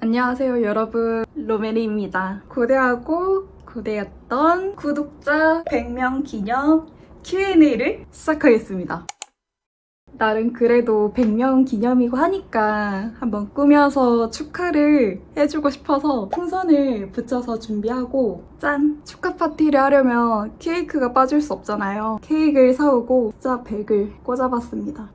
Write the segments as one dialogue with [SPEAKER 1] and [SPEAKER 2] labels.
[SPEAKER 1] 안녕하세요 여러분, 로메리입니다. 고대하고 고대였던 구독자 100명 기념 Q&A를 시작하겠습니다. 나름 그래도 100명 기념이고 하니까 한번 꾸며서 축하를 해주고 싶어서 풍선을 붙여서 준비하고, 짠! 축하 파티를 하려면 케이크가 빠질 수 없잖아요. 케이크를 사오고 숫자 100을 꽂아봤습니다.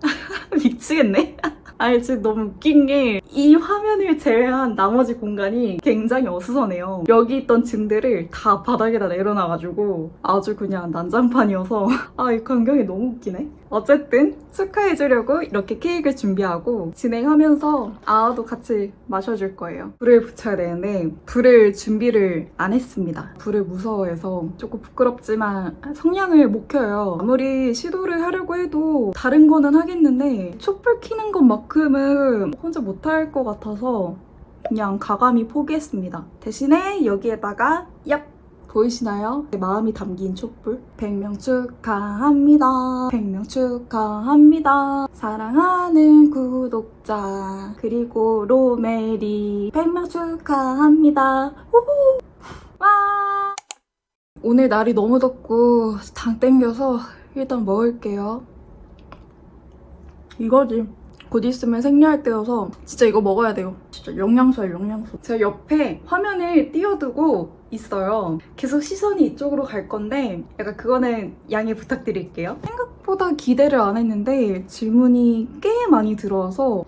[SPEAKER 1] 미치겠네? 아니 지금 너무 웃긴 게 이 화면을 제외한 나머지 공간이 굉장히 어수선해요. 여기 있던 짐들을 다 바닥에다 내려놔가지고 아주 그냥 난장판이어서 이 광경이 너무 웃기네. 어쨌든 축하해주려고 이렇게 케이크를 준비하고 진행하면서 아아도 같이 마셔줄 거예요. 불을 붙여야 되는데 불을 준비를 안 했습니다. 불을 무서워해서 조금 부끄럽지만 성냥을 못 켜요. 아무리 시도를 하려고 해도 다른 거는 하겠는데 촛불 켜는 것만큼은 혼자 못할 것 같아서 그냥 가감히 포기했습니다. 대신에 여기에다가 보이시나요? 마음이 담긴 촛불. 100명 축하합니다. 100명 축하합니다. 사랑하는 구독자 그리고 로메리 100명 축하합니다. 우후! 와! 오늘 날이 너무 덥고 당 땡겨서 일단 먹을게요. 이거지. 곧 있으면 생리할 때여서 진짜 이거 먹어야 돼요. 진짜 영양소야, 영양소. 제가 옆에 화면을 띄워두고 있어요. 계속 시선이 이쪽으로 갈 건데 약간 그거는 양해 부탁드릴게요. 생각보다 기대를 안 했는데 질문이 꽤 많이 들어와서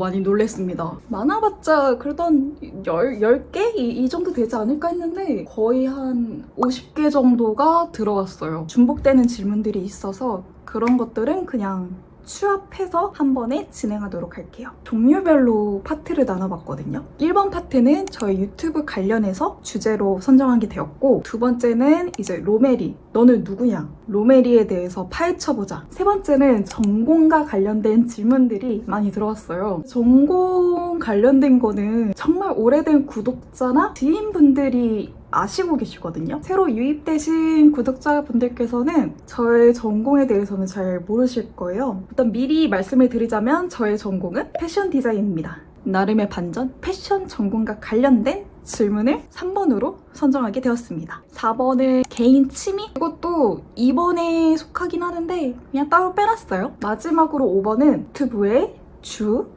[SPEAKER 1] 많이 놀랬습니다. 많아봤자 그래도 한 10개? 이 정도 되지 않을까 했는데 거의 한 50개 정도가 들어왔어요. 중복되는 질문들이 있어서 그런 것들은 그냥 취합해서 한 번에 진행하도록 할게요. 종류별로 파트를 나눠봤거든요. 1번 파트는 저희 유튜브 관련해서 주제로 선정한 게 되었고, 두 번째는 이제 로메리, 너는 누구냐? 로메리에 대해서 파헤쳐보자. 세 번째는 전공과 관련된 질문들이 많이 들어왔어요. 전공 관련된 거는 정말 오래된 구독자나 지인분들이 아시고 계시거든요. 새로 유입되신 구독자분들께서는 저의 전공에 대해서는 잘 모르실 거예요. 일단 미리 말씀을 드리자면 저의 전공은 패션 디자인입니다. 나름의 반전, 패션 전공과 관련된 질문을 3번으로 선정하게 되었습니다. 4번은 개인 취미? 이것도 2번에 속하긴 하는데 그냥 따로 빼놨어요. 마지막으로 5번은 유튜브의 주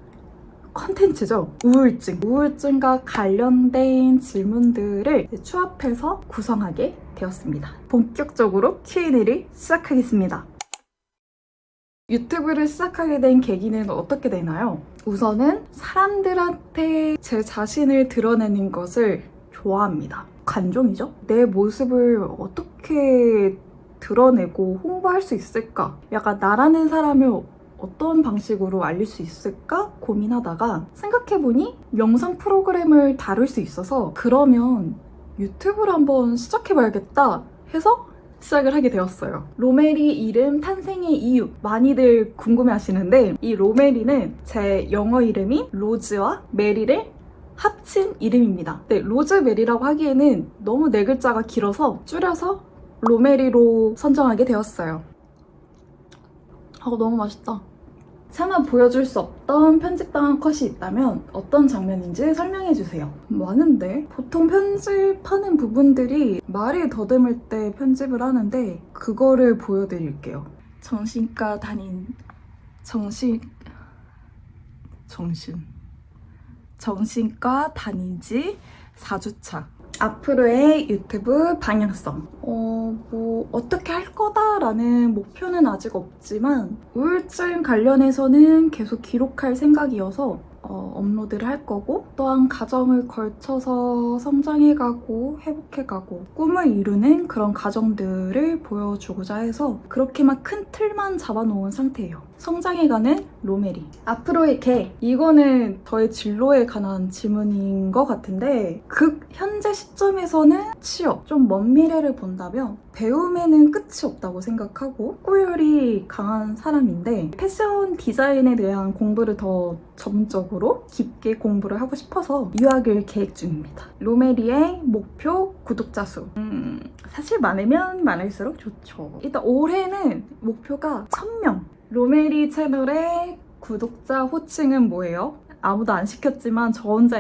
[SPEAKER 1] 컨텐츠죠. 우울증과 관련된 질문들을 추합해서 구성하게 되었습니다. 본격적으로 Q&A를 시작하겠습니다. 유튜브를 시작하게 된 계기는 어떻게 되나요? 우선은 사람들한테 제 자신을 드러내는 것을 좋아합니다. 관종이죠? 내 모습을 어떻게 드러내고 홍보할 수 있을까? 약간 나라는 사람을 어떤 방식으로 알릴 수 있을까 고민하다가 생각해보니 영상 프로그램을 다룰 수 있어서 그러면 유튜브를 한번 시작해봐야겠다 해서 시작을 하게 되었어요. 로메리 이름 탄생의 이유 많이들 궁금해하시는데 이 로메리는 제 영어 이름인 로즈와 메리를 합친 이름입니다. 네, 로즈메리라고 하기에는 너무 네 글자가 길어서 줄여서 로메리로 선정하게 되었어요. 너무 맛있다. 차마 보여줄 수 없던 편집당한 컷이 있다면 어떤 장면인지 설명해주세요. 많은데? 보통 편집하는 부분들이 말을 더듬을 때 편집을 하는데 그거를 보여드릴게요. 정신과 다닌 지 4주차. 앞으로의 유튜브 방향성. 어떻게 할 거다라는 목표는 아직 없지만 우울증 관련해서는 계속 기록할 생각이어서 업로드를 할 거고, 또한 과정을 걸쳐서 성장해가고 회복해가고 꿈을 이루는 그런 과정들을 보여주고자 해서 그렇게만 큰 틀만 잡아놓은 상태예요. 성장해가는 로메리. 앞으로의 계. 이거는 저의 진로에 관한 질문인 것 같은데 현재 시점에서는 취업, 좀 먼 미래를 본다면 배움에는 끝이 없다고 생각하고 꾸열이 강한 사람인데 패션 디자인에 대한 공부를 더 전문적으로 깊게 공부를 하고 싶어서 유학을 계획 중입니다. 로메리의 목표 구독자 수. 사실 많으면 많을수록 좋죠. 일단 올해는 목표가 1000명. 로메리 채널의 구독자 호칭은 뭐예요? 아무도 안 시켰지만 저 혼자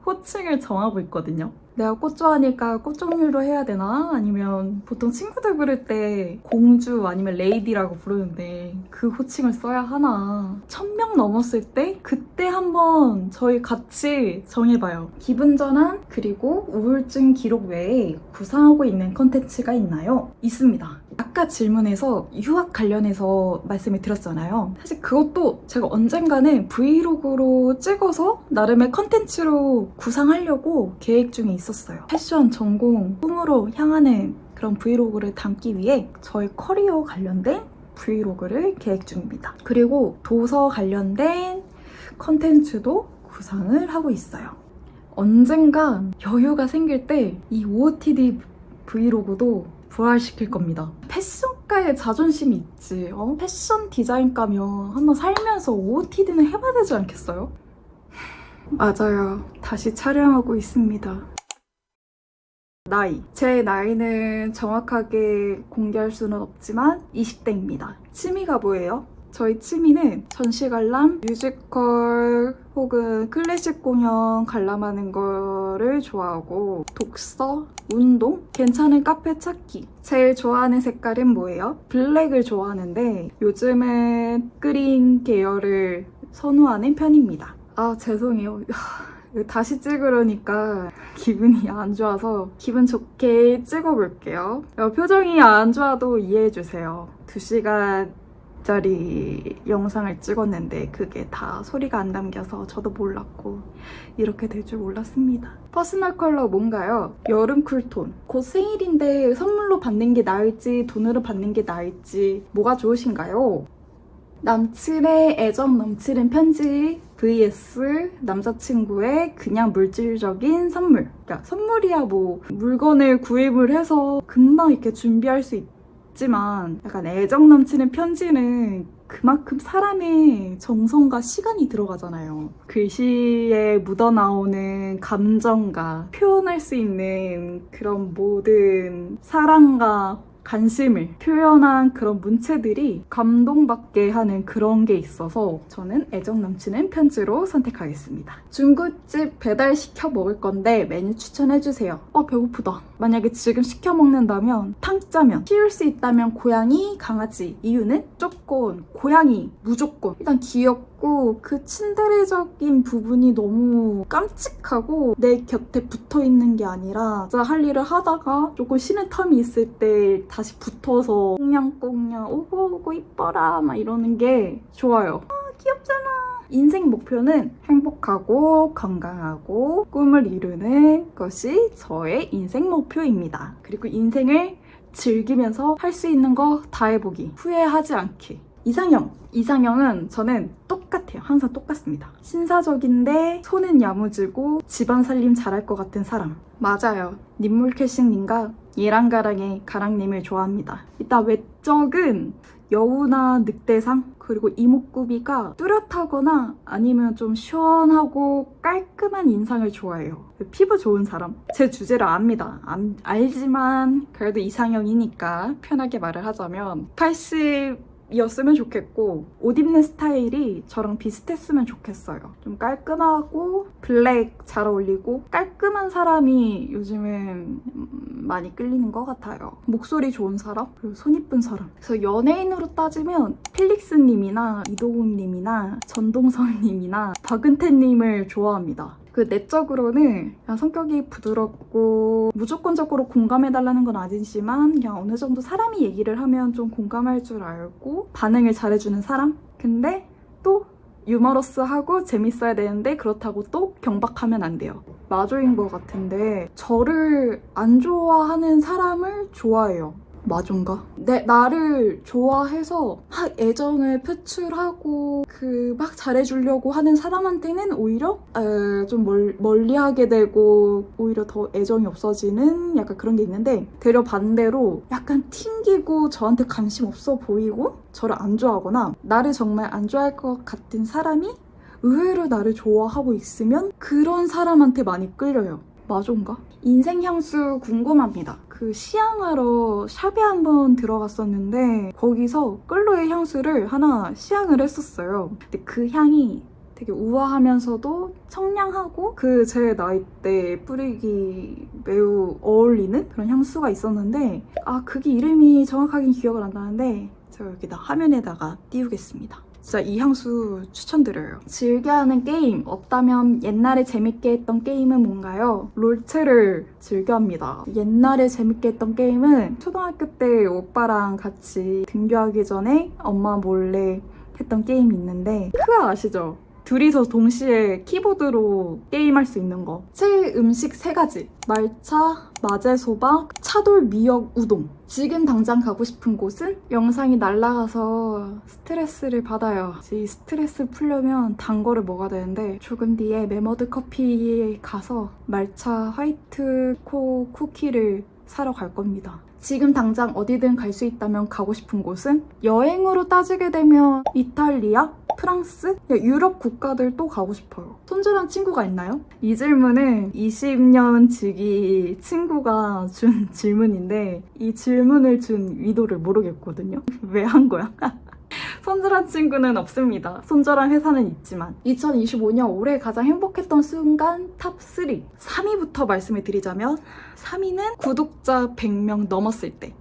[SPEAKER 1] 호칭을 정하고 있거든요. 내가 꽃 좋아하니까 꽃 종류로 해야 되나? 아니면 보통 친구들 부를 때 공주 아니면 레이디라고 부르는데 그 호칭을 써야 하나? 1000명 넘었을 때 그때 한번 저희 같이 정해봐요. 기분 전환 그리고 우울증 기록 외에 구상하고 있는 컨텐츠가 있나요? 있습니다. 아까 질문에서 유학 관련해서 말씀을 드렸잖아요. 사실 그것도 제가 언젠가는 브이로그로 찍어서 나름의 컨텐츠로 구상하려고 계획 중에 있었어요. 패션 전공 꿈으로 향하는 그런 브이로그를 담기 위해 저의 커리어 관련된 브이로그를 계획 중입니다. 그리고 도서 관련된 컨텐츠도 구상을 하고 있어요. 언젠가 여유가 생길 때 이 OOTD 브이로그도 부활시킬 겁니다. 패션가에 자존심이 있지. 패션 디자인과면 한번 살면서 OOTD는 해봐야 되지 않겠어요? 맞아요. 다시 촬영하고 있습니다. 나이. 제 나이는 정확하게 공개할 수는 없지만 20대입니다. 취미가 뭐예요? 저희 취미는 전시 관람, 뮤지컬 혹은 클래식 공연 관람하는 거를 좋아하고 독서, 운동, 괜찮은 카페 찾기. 제일 좋아하는 색깔은 뭐예요? 블랙을 좋아하는데 요즘은 그린 계열을 선호하는 편입니다. 아 죄송해요. 다시 찍으려니까 기분이 안 좋아서 기분 좋게 찍어볼게요. 표정이 안 좋아도 이해해주세요. 2시간짜리 영상을 찍었는데 그게 다 소리가 안 담겨서 저도 몰랐고 이렇게 될 줄 몰랐습니다. 퍼스널 컬러 뭔가요? 여름 쿨톤. 곧 생일인데 선물로 받는 게 나을지 돈으로 받는 게 나을지 뭐가 좋으신가요? 남친의 애정 넘치는 편지 vs 남자친구의 그냥 물질적인 선물. 그러니까 선물이야 뭐 물건을 구입을 해서 금방 이렇게 준비할 수 있지만 약간 애정 넘치는 편지는 그만큼 사람의 정성과 시간이 들어가잖아요. 글씨에 묻어나오는 감정과 표현할 수 있는 그런 모든 사랑과 관심을 표현한 그런 문체들이 감동받게 하는 그런 게 있어서 저는 애정 넘치는 편지로 선택하겠습니다. 중국집 배달시켜 먹을 건데 메뉴 추천해주세요. 배고프다. 만약에 지금 시켜 먹는다면 탕짜면, 키울 수 있다면 고양이, 강아지. 이유는 무조건 고양이, 무조건. 일단 귀엽고 그 친데레적인 부분이 너무 깜찍하고 내 곁에 붙어있는 게 아니라 진짜 할 일을 하다가 조금 쉬는 텀이 있을 때 다시 붙어서 꽁냥꽁냥 오고 이뻐라 막 이러는 게 좋아요. 귀엽잖아. 인생 목표는 행복하고 건강하고 꿈을 이루는 것이 저의 인생 목표입니다. 그리고 인생을 즐기면서 할 수 있는 거 다 해보기. 후회하지 않기. 이상형은 저는 똑같아요. 항상 똑같습니다. 신사적인데 손은 야무지고 집안 살림 잘할 것 같은 사람. 맞아요. 님물캐싱님과 예랑가랑의 가랑님을 좋아합니다. 일단 외적은 여우나 늑대상 그리고 이목구비가 뚜렷하거나 아니면 좀 시원하고 깔끔한 인상을 좋아해요. 피부 좋은 사람. 제 주제를 압니다. 알지만 그래도 이상형이니까 편하게 말을 하자면 80이었으면 좋겠고 옷 입는 스타일이 저랑 비슷했으면 좋겠어요. 좀 깔끔하고 블랙 잘 어울리고 깔끔한 사람이 요즘은 많이 끌리는 것 같아요. 목소리 좋은 사람, 그리고 손 이쁜 사람. 그래서 연예인으로 따지면 필릭스님이나 이도훈님이나 전동성님이나 박은태님을 좋아합니다. 그 내적으로는 그냥 성격이 부드럽고 무조건적으로 공감해달라는 건 아니지만 그냥 어느 정도 사람이 얘기를 하면 좀 공감할 줄 알고 반응을 잘해주는 사람? 근데 또 유머러스하고 재밌어야 되는데 그렇다고 또 경박하면 안 돼요. 마조인 것 같은데 저를 안 좋아하는 사람을 좋아해요. 마존가? 나를 좋아해서 막 애정을 표출하고 막 잘해주려고 하는 사람한테는 오히려 좀 멀리하게 되고 오히려 더 애정이 없어지는 약간 그런 게 있는데 되려 반대로 약간 튕기고 저한테 관심 없어 보이고 저를 안 좋아하거나 나를 정말 안 좋아할 것 같은 사람이 의외로 나를 좋아하고 있으면 그런 사람한테 많이 끌려요. 마존가? 인생 향수 궁금합니다. 그 시향하러 샵에 한번 들어갔었는데 거기서 끌로의 향수를 하나 시향을 했었어요. 근데 그 향이 되게 우아하면서도 청량하고 그 제 나이 때 뿌리기 매우 어울리는 그런 향수가 있었는데 그게 이름이 정확하게 기억을 안 나는데 제가 여기다 화면에다가 띄우겠습니다. 진짜 이 향수 추천드려요. 즐겨하는 게임 없다면 옛날에 재밌게 했던 게임은 뭔가요? 롤체를 즐겨합니다. 옛날에 재밌게 했던 게임은 초등학교 때 오빠랑 같이 등교하기 전에 엄마 몰래 했던 게임이 있는데 그거 아시죠? 둘이서 동시에 키보드로 게임할 수 있는 거. 제 음식 3가지. 말차, 마제소바, 차돌 미역 우동. 지금 당장 가고 싶은 곳은? 영상이 날아가서 스트레스를 받아요. 이 스트레스 풀려면 단 거를 먹어야 되는데 조금 뒤에 메머드 커피에 가서 말차 화이트 코 쿠키를 사러 갈 겁니다. 지금 당장 어디든 갈 수 있다면 가고 싶은 곳은? 여행으로 따지게 되면 이탈리아? 프랑스? 유럽 국가들도 가고 싶어요. 손절한 친구가 있나요? 이 질문은 20년 지기 친구가 준 질문인데 이 질문을 준 의도를 모르겠거든요. 왜 한 거야? 손절한 친구는 없습니다. 손절한 회사는 있지만 2025년 올해 가장 행복했던 순간 탑3 3위부터 말씀을 드리자면 3위는 구독자 100명 넘었을 때,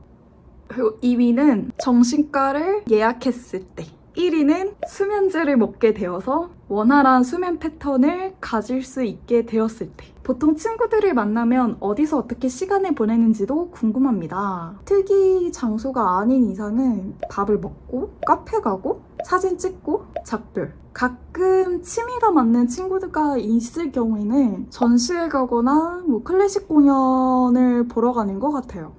[SPEAKER 1] 그리고 2위는 정신과를 예약했을 때, 1위는 수면제를 먹게 되어서 원활한 수면 패턴을 가질 수 있게 되었을 때. 보통 친구들을 만나면 어디서 어떻게 시간을 보내는지도 궁금합니다. 특이 장소가 아닌 이상은 밥을 먹고 카페 가고 사진 찍고 작별. 가끔 취미가 맞는 친구들과 있을 경우에는 전시회 가거나 클래식 공연을 보러 가는 것 같아요.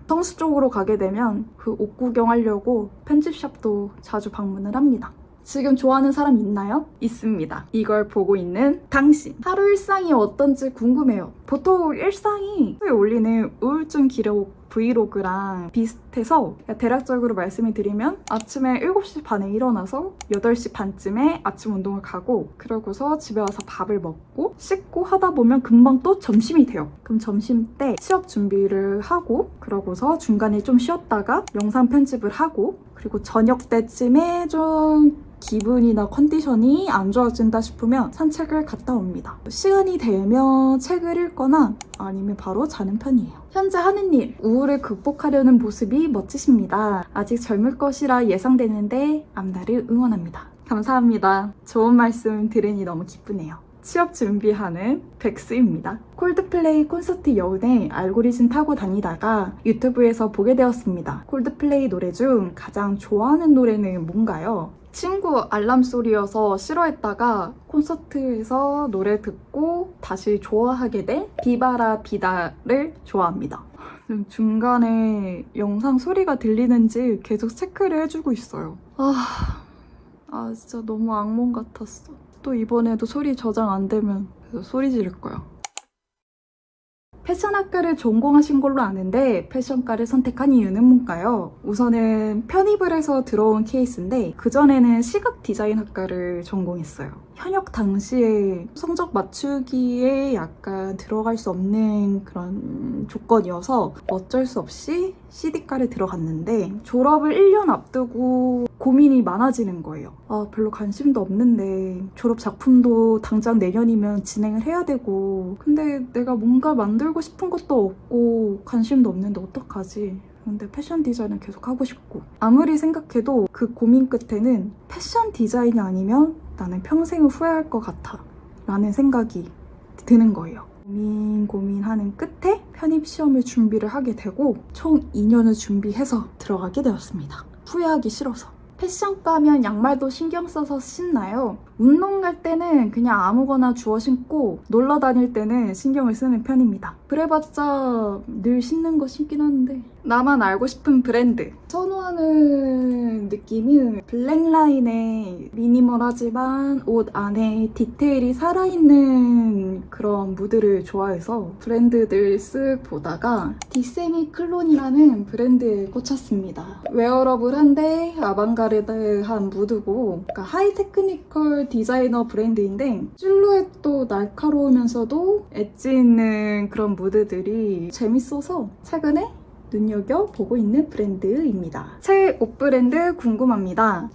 [SPEAKER 1] 성수 쪽으로 가게 되면 그 옷 구경하려고 편집샵도 자주 방문을 합니다. 지금 좋아하는 사람 있나요? 있습니다. 이걸 보고 있는 당신. 하루 일상이 어떤지 궁금해요. 보통 일상이 후에 올리는 우울증 기록 브이로그랑 비슷해서 대략적으로 말씀을 드리면 아침에 7시 반에 일어나서 8시 반쯤에 아침 운동을 가고 그러고서 집에 와서 밥을 먹고 씻고 하다 보면 금방 또 점심이 돼요. 그럼 점심 때 취업 준비를 하고 그러고서 중간에 좀 쉬었다가 영상 편집을 하고 그리고 저녁 때쯤에 좀 기분이나 컨디션이 안 좋아진다 싶으면 산책을 갔다 옵니다. 시간이 되면 책을 읽거나 아니면 바로 자는 편이에요. 현재 하는 일, 우울을 극복하려는 모습이 멋지십니다. 아직 젊을 것이라 예상되는데 앞날을 응원합니다. 감사합니다. 좋은 말씀 들으니 너무 기쁘네요. 취업 준비하는 백수입니다. 콜드플레이 콘서트 여운에 알고리즘 타고 다니다가 유튜브에서 보게 되었습니다. 콜드플레이 노래 중 가장 좋아하는 노래는 뭔가요? 친구 알람 소리여서 싫어했다가 콘서트에서 노래 듣고 다시 좋아하게 된 비바라 비다를 좋아합니다. 중간에 영상 소리가 들리는지 계속 체크를 해주고 있어요. 진짜 너무 악몽 같았어. 또 이번에도 소리 저장 안 되면 소리 지를 거야. 패션학과를 전공하신 걸로 아는데 패션과를 선택한 이유는 뭔가요? 우선은 편입을 해서 들어온 케이스인데 그전에는 시각 디자인 학과를 전공했어요. 현역 당시에 성적 맞추기에 약간 들어갈 수 없는 그런 조건이어서 어쩔 수 없이 CD과를 들어갔는데 졸업을 1년 앞두고 고민이 많아지는 거예요. 별로 관심도 없는데 졸업 작품도 당장 내년이면 진행을 해야 되고 근데 내가 뭔가 만들고 싶은 것도 없고 관심도 없는데 어떡하지? 근데 패션 디자인은 계속 하고 싶고 아무리 생각해도 그 고민 끝에는 패션 디자인이 아니면 나는 평생을 후회할 것 같아 라는 생각이 드는 거예요. 고민하는 끝에 편입시험을 준비를 하게 되고 총 2년을 준비해서 들어가게 되었습니다. 후회하기 싫어서. 패션과면 양말도 신경 써서 신나요? 운동 갈 때는 그냥 아무거나 주워 신고 놀러 다닐 때는 신경을 쓰는 편입니다. 그래봤자 늘 신는 거 신긴 하는데 나만 알고 싶은 브랜드 선호하는 느낌은 블랙라인의 미니멀하지만 옷 안에 디테일이 살아있는 그런 무드를 좋아해서 브랜드들 쓱 보다가 디세미 클론이라는 브랜드에 꽂혔습니다. 웨어러블한데 아방가르드한 무드고 그러니까 하이 테크니컬 디자이너 브랜드인데 실루엣도 날카로우면서도 엣지 있는 그런 무드들이 재밌어서 최근에 눈여겨보고 있는 브랜드입니다. 새 옷 브랜드 궁금합니다.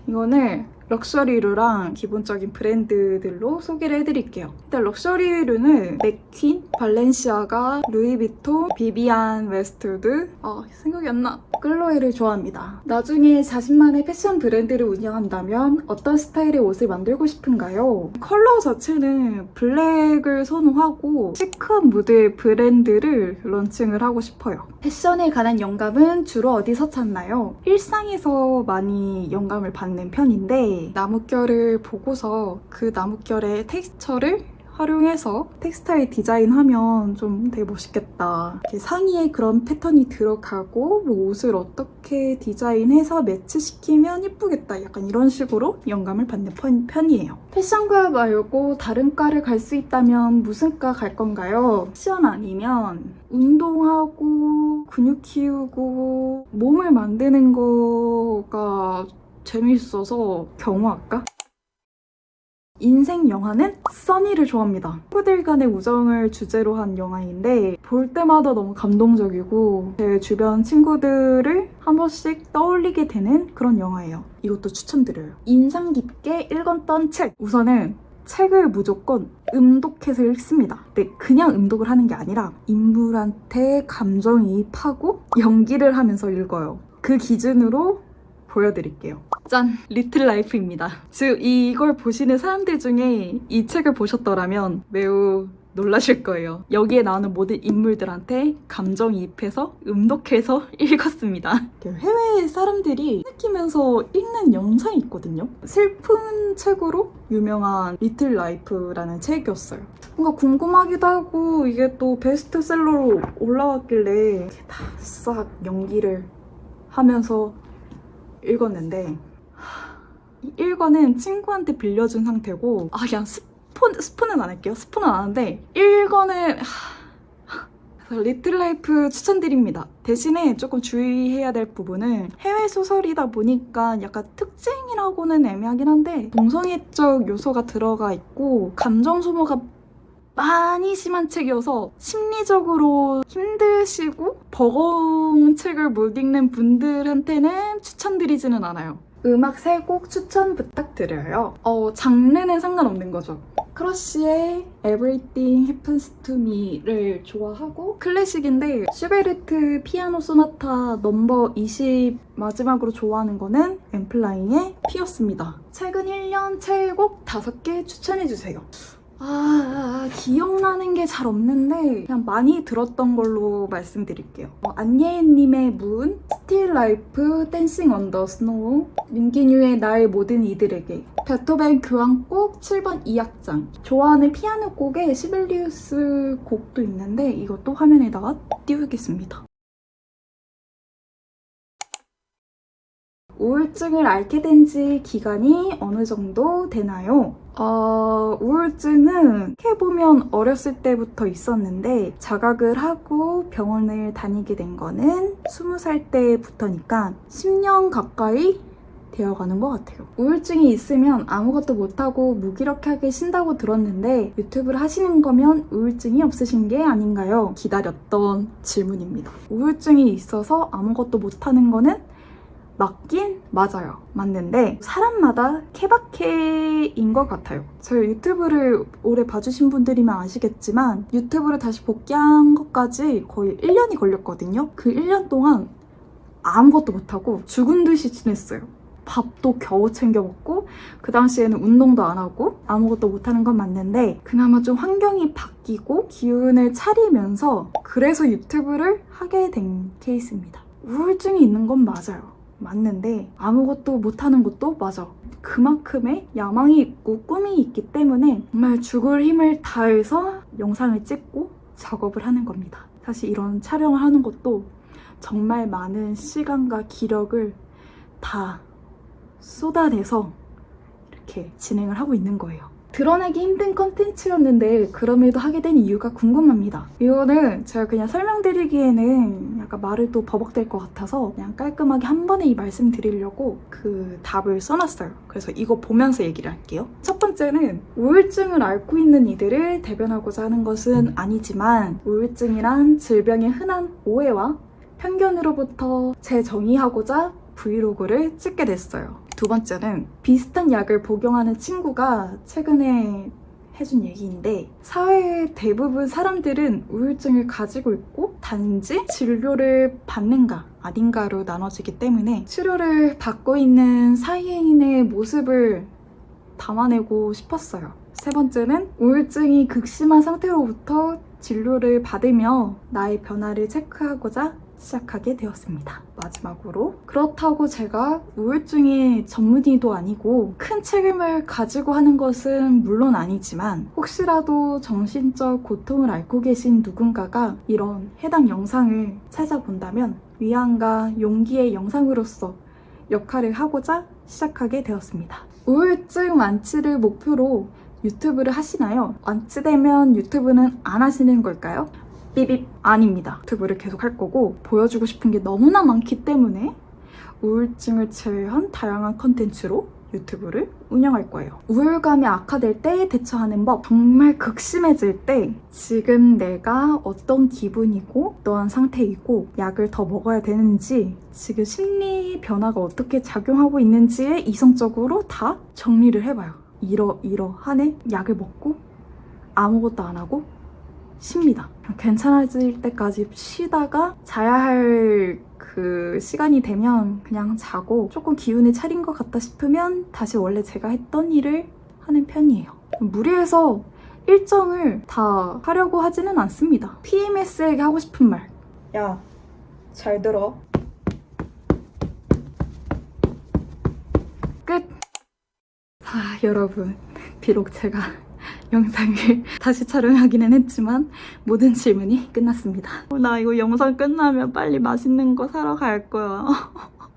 [SPEAKER 1] 이거는 럭셔리류랑 기본적인 브랜드들로 소개를 해드릴게요. 일단 럭셔리류는 맥퀸, 발렌시아가, 루이비통, 비비안 웨스트우드, 생각이 안 나. 클로에를 좋아합니다. 나중에 자신만의 패션 브랜드를 운영한다면 어떤 스타일의 옷을 만들고 싶은가요? 컬러 자체는 블랙을 선호하고 시크한 무드의 브랜드를 런칭을 하고 싶어요. 패션에 관한 영감은 주로 어디서 찾나요? 일상에서 많이 영감을 받는 편인데 나뭇결을 보고서 그 나뭇결의 텍스처를 활용해서 텍스타일 디자인하면 좀 되게 멋있겠다. 이렇게 상의에 그런 패턴이 들어가고 뭐 옷을 어떻게 디자인해서 매치시키면 예쁘겠다. 약간 이런 식으로 영감을 받는 편이에요. 패션과 말고 다른 과를 갈 수 있다면 무슨 과 갈 건가요? 패션 아니면 운동하고 근육 키우고 몸을 만드는 거가 재밌어서 경호학과? 인생 영화는 써니를 좋아합니다. 친구들 간의 우정을 주제로 한 영화인데 볼 때마다 너무 감동적이고 제 주변 친구들을 한 번씩 떠올리게 되는 그런 영화예요. 이것도 추천드려요. 인상 깊게 읽었던 책. 우선은 책을 무조건 음독해서 읽습니다. 근데 그냥 음독을 하는 게 아니라 인물한테 감정이입하고 연기를 하면서 읽어요. 그 기준으로 보여드릴게요. 짠! 리틀 라이프입니다. 즉 이걸 보시는 사람들 중에 이 책을 보셨더라면 매우 놀라실 거예요. 여기에 나오는 모든 인물들한테 감정이입해서 음독해서 읽었습니다. 해외 사람들이 느끼면서 읽는 영상이 있거든요. 슬픈 책으로 유명한 리틀 라이프라는 책이었어요. 뭔가 궁금하기도 하고 이게 또 베스트셀러로 올라왔길래 다 싹 연기를 하면서 읽었는데 읽어는 친구한테 빌려준 상태고 그냥 스폰은 안 할게요. 스폰은 안 하는데 읽어는 리틀 라이프 추천드립니다. 대신에 조금 주의해야 될 부분은 해외 소설이다 보니까 약간 특징이라고는 애매하긴 한데 동성애적 요소가 들어가 있고 감정 소모가 많이 심한 책이어서 심리적으로 힘드시고 버거운 책을 못 읽는 분들한테는 추천드리지는 않아요. 음악 3곡 추천 부탁드려요. 장르는 상관없는 거죠. 크러쉬의 Everything Happens to Me를 좋아하고 클래식인데 슈베르트 피아노 소나타 넘버 20 마지막으로 좋아하는 거는 엠플라잉의 피어스입니다. 최근 1년 최애곡 5개 추천해주세요. 기억나는 게 잘 없는데 그냥 많이 들었던 걸로 말씀드릴게요. 안예은님의 문, 스틸 라이프, 댄싱 언더 스노우, 민기뉴의 나의 모든 이들에게, 베토벤 교향곡 7번 2악장, 좋아하는 피아노 곡에 시벨리우스 곡도 있는데 이것도 화면에다가 띄우겠습니다. 우울증을 앓게 된 지 기간이 어느 정도 되나요? 우울증은 해보면 어렸을 때부터 있었는데 자각을 하고 병원을 다니게 된 거는 20살 때부터니까 10년 가까이 되어가는 것 같아요. 우울증이 있으면 아무것도 못하고 무기력하게 쉰다고 들었는데 유튜브를 하시는 거면 우울증이 없으신 게 아닌가요? 기다렸던 질문입니다. 우울증이 있어서 아무것도 못하는 거는 맞긴 맞아요. 맞는데 사람마다 케바케인 것 같아요. 저희 유튜브를 오래 봐주신 분들이면 아시겠지만 유튜브를 다시 복귀한 것까지 거의 1년이 걸렸거든요. 그 1년 동안 아무것도 못하고 죽은 듯이 지냈어요. 밥도 겨우 챙겨 먹고 그 당시에는 운동도 안 하고 아무것도 못하는 건 맞는데 그나마 좀 환경이 바뀌고 기운을 차리면서 그래서 유튜브를 하게 된 케이스입니다. 우울증이 있는 건 맞아요. 맞는데 아무것도 못하는 것도 맞아. 그만큼의 야망이 있고 꿈이 있기 때문에 정말 죽을 힘을 다해서 영상을 찍고 작업을 하는 겁니다. 사실 이런 촬영을 하는 것도 정말 많은 시간과 기력을 다 쏟아내서 이렇게 진행을 하고 있는 거예요. 드러내기 힘든 컨텐츠였는데 그럼에도 하게 된 이유가 궁금합니다. 이거는 제가 그냥 설명드리기에는 약간 말을 또 버벅댈 것 같아서 그냥 깔끔하게 한 번에 이 말씀 드리려고 그 답을 써놨어요. 그래서 이거 보면서 얘기를 할게요. 첫 번째는 우울증을 앓고 있는 이들을 대변하고자 하는 것은 아니지만 우울증이란 질병의 흔한 오해와 편견으로부터 재정의하고자 브이로그를 찍게 됐어요. 두 번째는 비슷한 약을 복용하는 친구가 최근에 해준 얘기인데, 사회의 대부분 사람들은 우울증을 가지고 있고 단지 진료를 받는가 아닌가로 나눠지기 때문에 치료를 받고 있는 사이인의 모습을 담아내고 싶었어요. 세 번째는 우울증이 극심한 상태로부터 진료를 받으며 나의 변화를 체크하고자 시작하게 되었습니다. 마지막으로, 그렇다고 제가 우울증의 전문의도 아니고 큰 책임을 가지고 하는 것은 물론 아니지만, 혹시라도 정신적 고통을 앓고 계신 누군가가 이런 해당 영상을 찾아본다면 위안과 용기의 영상으로서 역할을 하고자 시작하게 되었습니다. 우울증 완치를 목표로 유튜브를 하시나요? 완치되면 유튜브는 안 하시는 걸까요? 삐빕, 아닙니다. 유튜브를 계속 할 거고, 보여주고 싶은 게 너무나 많기 때문에 우울증을 제외한 다양한 컨텐츠로 유튜브를 운영할 거예요. 우울감이 악화될 때 대처하는 법, 정말 극심해질 때 지금 내가 어떤 기분이고 어떠한 상태이고 약을 더 먹어야 되는지, 지금 심리 변화가 어떻게 작용하고 있는지에 이성적으로 다 정리를 해봐요. 이러하네? 약을 먹고 아무것도 안 하고 쉽니다. 괜찮아질 때까지 쉬다가 자야 할 그 시간이 되면 그냥 자고, 조금 기운을 차린 것 같다 싶으면 다시 원래 제가 했던 일을 하는 편이에요. 무리해서 일정을 다 하려고 하지는 않습니다. PMS에게 하고 싶은 말. 야, 잘 들어. 끝! 여러분, 비록 제가 영상을 다시 촬영하기는 했지만 모든 질문이 끝났습니다. 나 이거 영상 끝나면 빨리 맛있는 거 사러 갈 거야.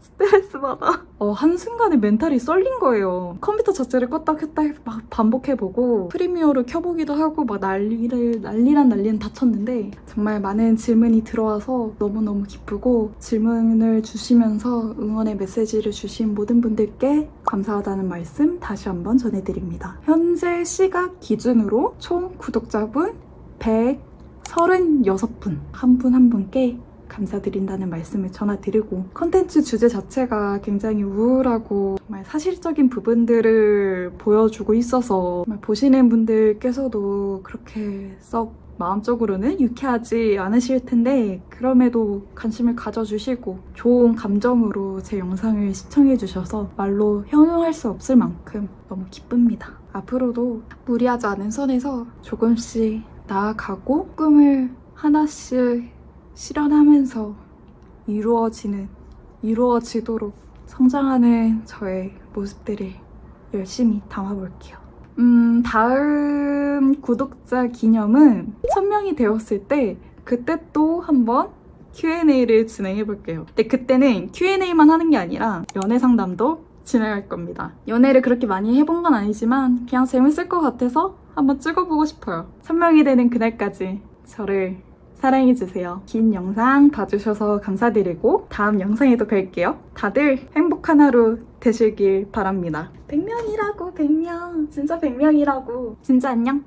[SPEAKER 1] 스트레스 받아. 한순간에 멘탈이 썰린 거예요. 컴퓨터 자체를 껐다 켰다 막 반복해보고 프리미어를 켜보기도 하고 막 난리는 다 쳤는데, 정말 많은 질문이 들어와서 너무너무 기쁘고, 질문을 주시면서 응원의 메시지를 주신 모든 분들께 감사하다는 말씀 다시 한번 전해드립니다. 현재 시각 기준으로 총 구독자분 136분, 한 분 한 분께 감사드린다는 말씀을 전해드리고, 컨텐츠 주제 자체가 굉장히 우울하고 정말 사실적인 부분들을 보여주고 있어서 정말 보시는 분들께서도 그렇게 썩 마음적으로는 유쾌하지 않으실 텐데, 그럼에도 관심을 가져주시고 좋은 감정으로 제 영상을 시청해주셔서 말로 형용할 수 없을 만큼 너무 기쁩니다. 앞으로도 무리하지 않은 선에서 조금씩 나아가고 꿈을 하나씩 실현하면서 이루어지도록 성장하는 저의 모습들을 열심히 담아볼게요. 다음 구독자 기념은 1000명이 되었을 때, 그때 또 한번 Q&A를 진행해볼게요. 근데 그때는 Q&A만 하는 게 아니라 연애 상담도 진행할 겁니다. 연애를 그렇게 많이 해본 건 아니지만 그냥 재밌을 것 같아서 한번 찍어보고 싶어요. 1000명이 되는 그날까지 저를 사랑해주세요. 긴 영상 봐주셔서 감사드리고 다음 영상에도 뵐게요. 다들 행복한 하루 되시길 바랍니다. 100명이라고, 100명. 진짜 100명이라고. 진짜 안녕.